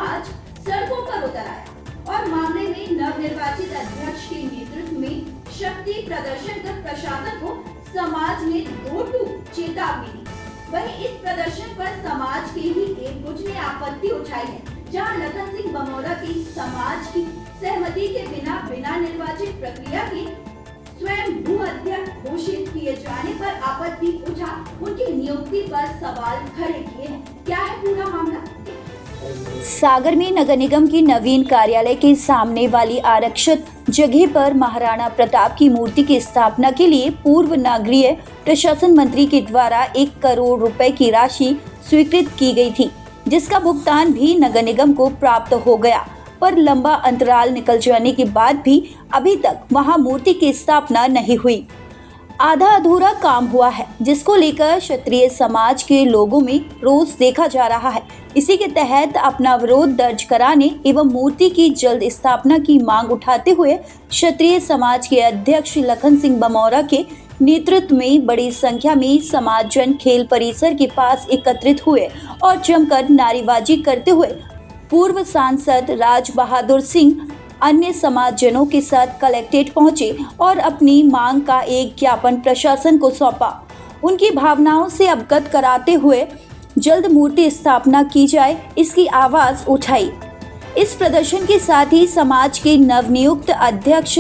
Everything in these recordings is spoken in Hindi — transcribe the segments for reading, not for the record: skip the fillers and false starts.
समाज सड़कों पर उतर आया और मामले में नवनिर्वाचित अध्यक्ष के नेतृत्व में शक्ति प्रदर्शन कर प्रशासन को समाज ने दो टूक चेतावनी दी। वहीं इस प्रदर्शन पर समाज के ही एक गुट ने आपत्ति उठाई है, जहां लखन सिंह बमौरा की समाज की सहमति के बिना निर्वाचित प्रक्रिया के स्वयं भू अध्यक्ष घोषित किए जाने पर आपत्ति उठा उनकी नियुक्ति पर सवाल खड़े किए हैं। क्या है पूरा मामला? सागर में नगर निगम की नवीन कार्यालय के सामने वाली आरक्षित जगह पर महाराणा प्रताप की मूर्ति की स्थापना के लिए पूर्व नगरीय प्रशासन मंत्री के द्वारा 1 करोड़ रुपए की राशि स्वीकृत की गई थी, जिसका भुगतान भी नगर निगम को प्राप्त हो गया। पर लंबा अंतराल निकल जाने के बाद भी अभी तक वहां मूर्ति की स्थापना नहीं हुई। आधा अधूरा काम हुआ है, जिसको लेकर क्षत्रिय समाज के लोगों में रोष देखा जा रहा है। इसी के तहत अपना विरोध दर्ज कराने एवं मूर्ति की जल्द स्थापना की मांग उठाते हुए क्षत्रिय समाज के अध्यक्ष लखन सिंह बमौरा के नेतृत्व में बड़ी संख्या में समाजजन खेल परिसर के पास एकत्रित हुए और जमकर नारेबाजी करते हुए पूर्व सांसद राज बहादुर सिंह अन्य समाजजनों के साथ कलेक्ट्रेट पहुंचे और अपनी मांग का एक ज्ञापन प्रशासन को सौंपा। उनकी भावनाओं से अवगत कराते हुए जल्द मूर्ति स्थापना की जाए, इसकी आवाज उठाई। इस प्रदर्शन के साथ ही समाज के नवनियुक्त अध्यक्ष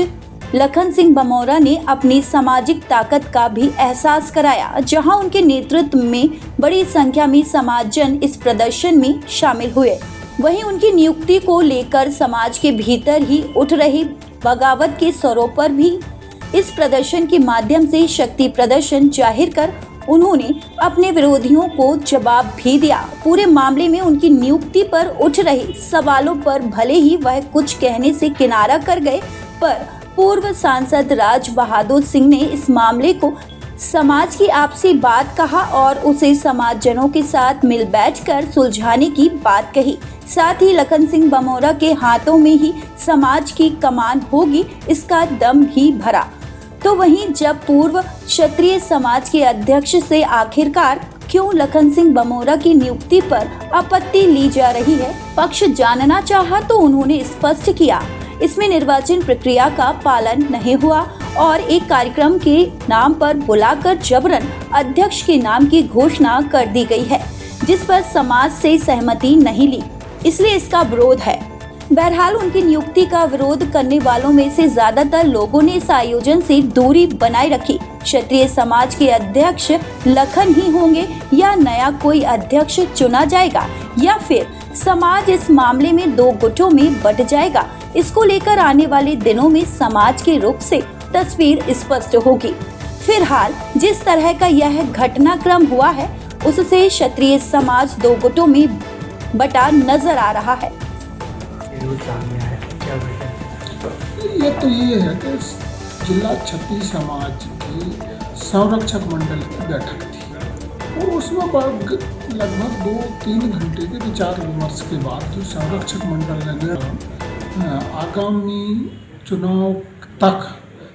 लखन सिंह बमौरा ने अपनी सामाजिक ताकत का भी एहसास कराया, जहां उनके नेतृत्व में बड़ी संख्या में समाजजन इस प्रदर्शन में शामिल हुए। वहीं उनकी नियुक्ति को लेकर समाज के भीतर ही उठ रही बगावत के स्वरों पर भी इस प्रदर्शन के माध्यम से शक्ति प्रदर्शन जाहिर कर उन्होंने अपने विरोधियों को जवाब भी दिया। पूरे मामले में उनकी नियुक्ति पर उठ रहे सवालों पर भले ही वह कुछ कहने से किनारा कर गए, पर पूर्व सांसद राज बहादुर सिंह ने इस मामले को समाज की आपसी बात कहा और उसे समाजजनों के साथ मिल बैठकर सुलझाने की बात कही। साथ ही लखन सिंह बमौरा के हाथों में ही समाज की कमान होगी, इसका दम भी भरा। तो वहीं जब पूर्व क्षत्रिय समाज के अध्यक्ष से आखिरकार क्यों लखन सिंह बमौरा की नियुक्ति पर आपत्ति ली जा रही है, पक्ष जानना चाहा तो उन्होंने स्पष्ट किया, इसमें निर्वाचन प्रक्रिया का पालन नहीं हुआ और एक कार्यक्रम के नाम पर बुलाकर जबरन अध्यक्ष के नाम की घोषणा कर दी गई है, जिस पर समाज से सहमति नहीं ली, इसलिए इसका विरोध है। बहरहाल उनकी नियुक्ति का विरोध करने वालों में से ज्यादातर लोगों ने इस आयोजन से दूरी बनाए रखी। क्षत्रिय समाज के अध्यक्ष लखन ही होंगे या नया कोई अध्यक्ष चुना जाएगा या फिर समाज इस मामले में दो गुटों में बंट जाएगा, इसको लेकर आने वाले दिनों में समाज के रुख से तस्वीर स्पष्ट होगी। फिलहाल जिस तरह का यह घटनाक्रम हुआ है, उससे क्षत्रिय समाज दो गुटों में बटा नजर आ रहा है। ये तो ये है कि जिला क्षत्रिय समाज की संरक्षक मंडल की बैठक थी और उसमें लगभग 2-3 घंटे के विचार विमर्श के बाद जो संरक्षक मंडल ने आगामी चुनाव तक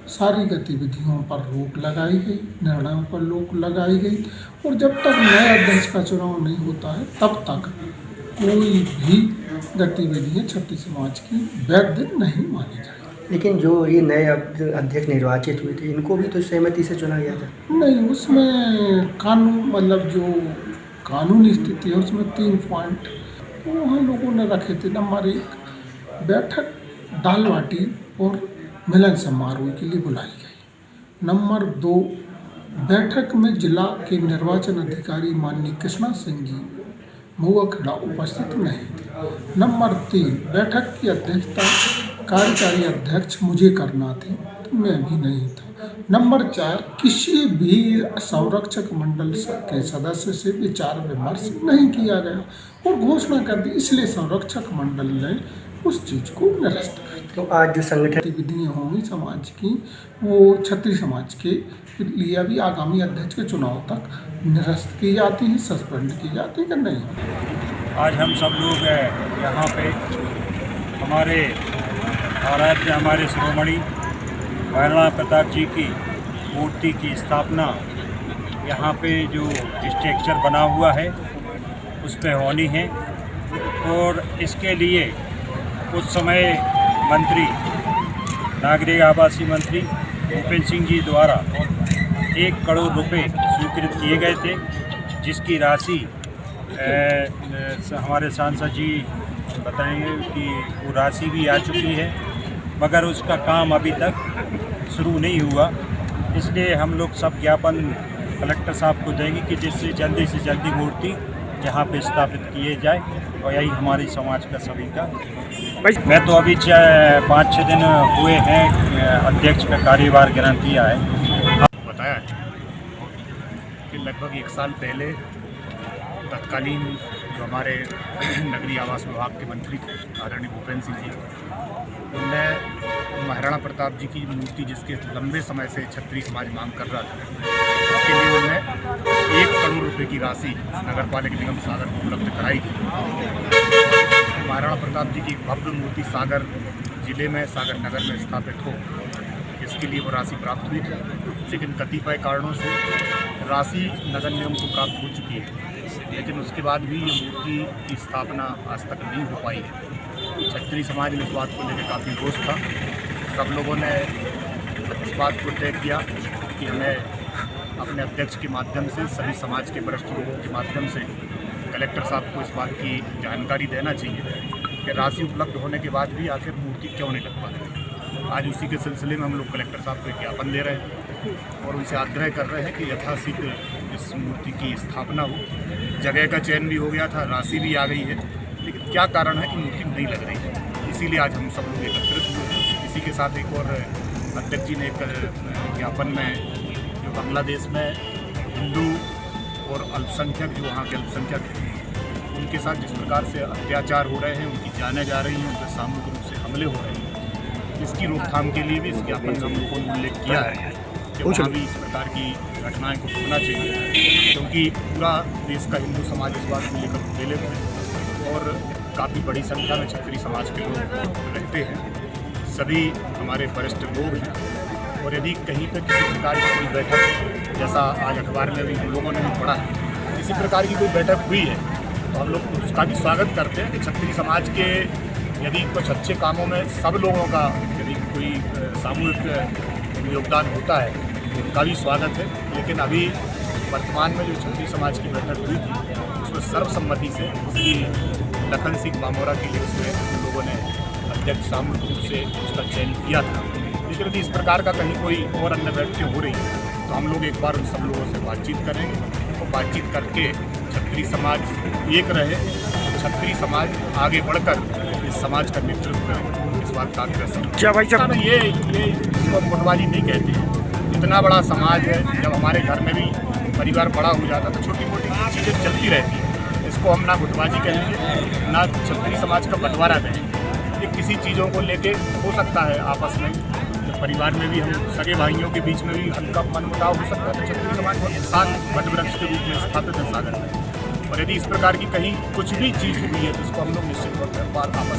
सारी गतिविधियों पर रोक लगाई गई, निर्णयों पर रोक लगाई गई और जब तक नए अध्यक्ष का चुनाव नहीं होता है तब तक कोई भी गतिविधियाँ क्षत्रिय समाज की वैध नहीं मानी जाएगी। लेकिन जो ये नए अध्यक्ष निर्वाचित हुए थे, इनको भी तो सहमति से चुना गया था? नहीं, उसमें कानून मतलब जो कानूनी स्थिति है उसमें 3 पॉइंट तो वहाँ लोगों ने रखे थे। नंबर 1, बैठक दालबाटी और मिलन समारोह के लिए बुलाई गई। नंबर 2, बैठक में जिला के निर्वाचन अधिकारी माननीय कृष्णा सिंह जी महुआ खड़ा उपस्थित नहीं थे। नंबर 3, बैठक की अध्यक्षता कार्यकारी अध्यक्ष मुझे करना थी, तो मैं भी नहीं था। नंबर 4, किसी भी संरक्षक मंडल के सदस्य से विचार विमर्श नहीं किया गया और घोषणा कर दी, इसलिए संरक्षक मंडल ने उस चीज़ को निरस्त कर दिया। तो आज जो संगठन गतिविधियाँ होंगी समाज की, वो क्षत्रिय समाज के लिए अभी आगामी अध्यक्ष के चुनाव तक निरस्त की जाती है, सस्पेंड की जाती है कि नहीं। आज हम सब लोग यहाँ पे हमारे आराध्य हमारे शिरोमणि महाराणा प्रताप जी की मूर्ति की स्थापना यहाँ पे जो स्ट्रक्चर बना हुआ है उस पे होनी है। और इसके लिए उस समय मंत्री नागरिक आवासीय मंत्री भूपेंद्र सिंह जी द्वारा 1 करोड़ रुपए स्वीकृत किए गए थे, जिसकी राशि हमारे सांसद जी बताएंगे कि वो राशि भी आ चुकी है, मगर उसका काम अभी तक शुरू नहीं हुआ। इसलिए हम लोग सब ज्ञापन कलेक्टर साहब को देंगे कि जिससे जल्दी से जल्दी मूर्ति यहाँ पे स्थापित किए जाए, और यही हमारे समाज का सभी का। मैं तो अभी 5-6 दिन हुए हैं अध्यक्ष का कार्यभार ग्रहण किया है। बताया है कि लगभग 1 साल पहले तत्कालीन जो हमारे नगरीय आवास विभाग के मंत्री थे आदरणीय भूपेंद्र सिंह जी, उनने महाराणा प्रताप जी की मूर्ति, जिसके लंबे समय से क्षत्रिय समाज मांग कर रहा था, उसके लिए उन्होंने 1 करोड़ रुपए की राशि नगर पालिका निगम सागर को उपलब्ध कराई थी। महाराणा प्रताप जी की भव्य मूर्ति सागर जिले में, सागर नगर में स्थापित हो, इसके लिए वो राशि प्राप्त हुई थी, लेकिन कतिपय कारणों से राशि नगर निगम को प्राप्त हो चुकी है, लेकिन उसके बाद भी ये मूर्ति की स्थापना आज तक नहीं हो पाई है। क्षत्रिय समाज में इस बात को लेकर काफ़ी रोष था। सब लोगों ने इस बात को तय किया कि हमें अपने अध्यक्ष के माध्यम से, सभी समाज के वरिष्ठ लोगों के माध्यम से कलेक्टर साहब को इस बात की जानकारी देना चाहिए कि राशि उपलब्ध होने के बाद भी आखिर मूर्ति क्यों नहीं लग पाती। आज उसी के सिलसिले में हम लोग कलेक्टर साहब को एक ज्ञापन दे रहे हैं और उनसे आग्रह कर रहे हैं कि यथाशीघ्र इस मूर्ति की स्थापना हो। जगह का चयन भी हो गया था, राशि भी आ गई है, लेकिन क्या कारण है कि मूर्ति नहीं लग रही है। इसीलिए आज हम सब लोग एकत्रित हुए। इसी के साथ एक और अध्यक्ष जी ने एक ज्ञापन में जो बांग्लादेश में हिंदू और अल्पसंख्यक, जो वहाँ के अल्पसंख्यक हैं, उनके साथ जिस प्रकार से अत्याचार हो रहे हैं, उनकी जानें जा रही हैं, उन पर सामूहिक रूप से हमले हो रहे हैं, इसकी रोकथाम के लिए भी इस ज्ञापन में हम लोगों ने उल्लेख किया है कि वहाँ भी इस प्रकार की घटनाएं को रोकना चाहिए, क्योंकि पूरा देश का हिंदू समाज इस बात को लेकर प्रेरित है और काफ़ी बड़ी संख्या में क्षत्रिय समाज के लोग रहते हैं। सभी हमारे वरिष्ठ लोग हैं और यदि कहीं पर किसी प्रकार की कोई बैठक, जैसा आज अखबार में भी हम लोगों ने भी पढ़ा है, किसी प्रकार की कोई बैठक हुई है, तो हम लोग उसका भी स्वागत करते हैं कि क्षत्रिय समाज के यदि कुछ अच्छे कामों में सब लोगों का यदि कोई सामूहिक योगदान होता है, उनका भी स्वागत है। लेकिन अभी वर्तमान में जो क्षत्रिय समाज की बैठक हुई थी, उसमें सर्वसम्मति से उसकी लखन सिंह बामोरा के लिए उसमें हम लोगों ने अध्यक्ष सामूहिक रूप से उसका चयन किया था। लेकिन यदि इस प्रकार का कहीं कोई और अन्य बैठकें हो रही हैं, तो हम लोग एक बार उन सब लोगों से बातचीत करेंगे और बातचीत करके क्षत्रिय समाज एक रहे, क्षत्रिय समाज आगे बढ़कर इस समाज का नेतृत्व करें, इस बात का क्या भाई साहब ये इसको गुटबाजी नहीं कहते हैं। इतना बड़ा समाज है, जब हमारे घर में भी परिवार बड़ा हो जाता तो छोटी मोटी चीज़ें चलती रहती हैं, इसको हम ना गुटबाजी कहेंगे, ना क्षत्रिय समाज का बंटवारा कहेंगे। ये किसी चीज़ों को लेके हो सकता है आपस में, परिवार में भी हम सगे भाइयों के बीच में भी हल्का मनमुटाव हो सकता है, तो क्षत्रिय समाज बहुत साथ वटवृक्ष के रूप में स्थापित है सागर में। और यदि इस प्रकार की कहीं कुछ भी चीज़ हुई है, तो इसको हम लोग निश्चित तौर पर आपस